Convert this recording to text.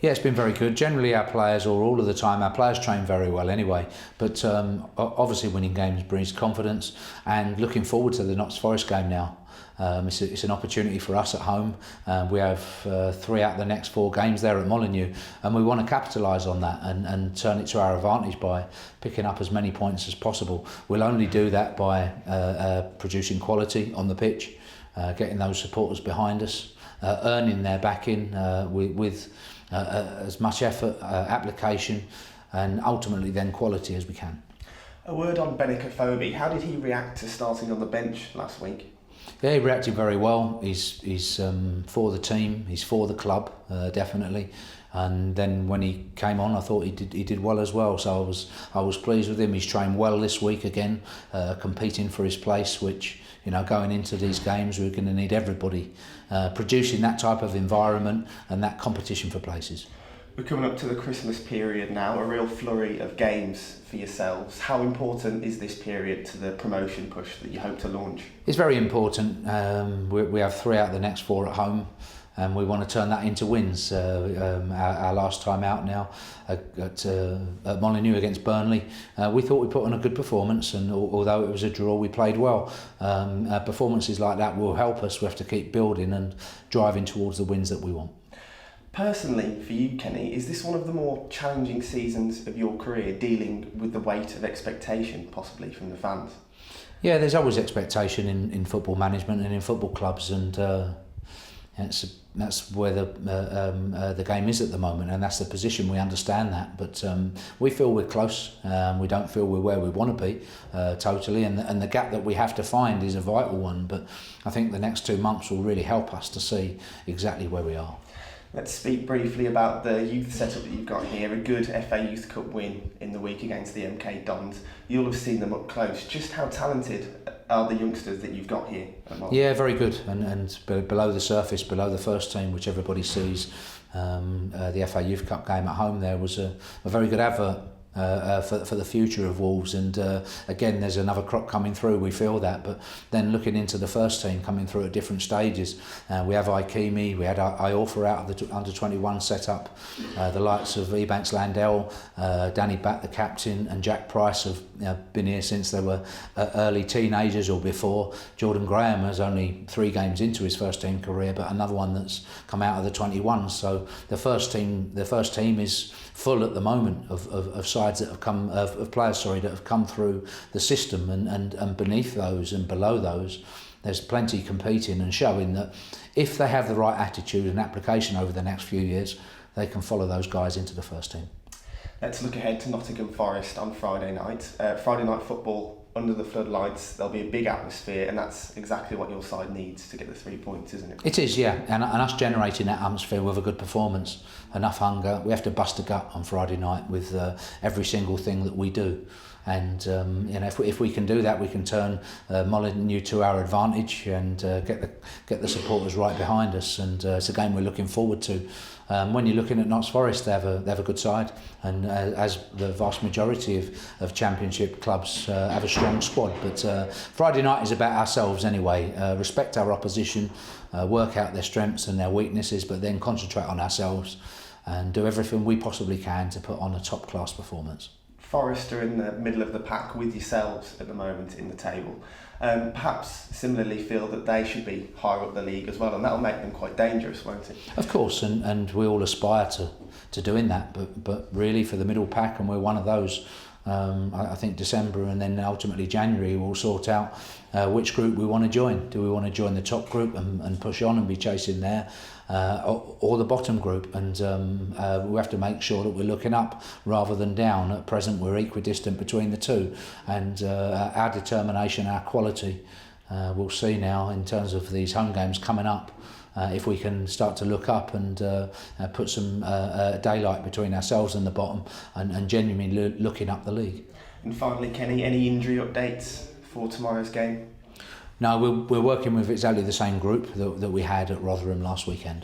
Yeah, it's been very good. Generally, our players, or all of the time, our players train very well anyway. But obviously, winning games brings confidence. And looking forward to the Notts Forest game now. It's an opportunity for us at home. We have 3 out of the next 4 games there at Molineux, and we want to capitalise on that and turn it to our advantage by picking up as many points as possible. We'll only do that by producing quality on the pitch, getting those supporters behind us, earning their backing with as much effort, application, and ultimately then quality as we can. A word on Benicophobe. How did he react to starting on the bench last week? Yeah, he reacted very well. He's for the team. He's for the club, definitely. And then when he came on, I thought he did well as well. So I was pleased with him. He's trained well this week again, competing for his place. Which, you know, going into these games, we're going to need everybody producing that type of environment and that competition for places. We're coming up to the Christmas period now, a real flurry of games for yourselves. How important is this period to the promotion push that you hope to launch? It's very important. We have 3 out of the next 4 at home, and we want to turn that into wins. Our last time out now at Molineux against Burnley, we thought we put on a good performance, and although it was a draw, we played well. Performances like that will help us. We have to keep building and driving towards the wins that we want. Personally, for you, Kenny, is this one of the more challenging seasons of your career, dealing with the weight of expectation, possibly from the fans? Yeah, there's always expectation in football management and in football clubs, and that's where the game is at the moment, and that's the position. We understand that, but we feel we're close. We don't feel we're where we want to be totally, and the gap that we have to find is a vital one. But I think the next 2 months will really help us to see exactly where we are. Let's speak briefly about the youth setup that you've got here. A good FA Youth Cup win in the week against the MK Dons. You'll have seen them up close. Just how talented are the youngsters that you've got here? Yeah, very good. And below the surface, below the first team, which everybody sees, the FA Youth Cup game at home there was a very good advert for the future of Wolves, and again there's another crop coming through, we feel that. But then looking into the first team coming through at different stages, we have Ikemi, we had Iorfa out of the under-21 setup, the likes of Ebanks Landell, Danny Batt the captain, and Jack Price have been here since they were early teenagers or before. Jordan Graham is only 3 games into his first team career, but another one that's come out of the 21s. So the first team is full at the moment of sides that have come of players that have come through the system, and beneath those and below those there's plenty competing and showing that if they have the right attitude and application over the next few years, they can follow those guys into the first team. Let's look ahead to Nottingham Forest on Friday night. Friday night football under the floodlights. There'll be a big atmosphere, and that's exactly what your side needs to get the 3 points, isn't it? It is, yeah, and us generating that atmosphere with a good performance, enough hunger. We have to bust a gut on Friday night with every single thing that we do. And if we can do that, we can turn Molineux to our advantage and get the supporters right behind us. And it's a game we're looking forward to. When you're looking at Notts Forest, they have a good side, and as the vast majority of Championship clubs have a strong squad. But Friday night is about ourselves anyway. Respect our opposition, work out their strengths and their weaknesses, but then concentrate on ourselves and do everything we possibly can to put on a top class performance. Forest are in the middle of the pack with yourselves at the moment in the table. Perhaps similarly feel that they should be higher up the league as well, and that'll make them quite dangerous, won't it? Of course, and we all aspire to doing that, but really for the middle pack, and we're one of those. I think December and then ultimately January we'll sort out which group we want to join. Do we want to join the top group and push on and be chasing there, or the bottom group? And we have to make sure that we're looking up rather than down. At present we're equidistant between the two, and our determination, our quality, we'll see now in terms of these home games coming up. If we can start to look up and put some daylight between ourselves and the bottom, and genuinely looking up the league. And finally, Kenny, any injury updates for tomorrow's game? No, we're working with exactly the same group that we had at Rotherham last weekend.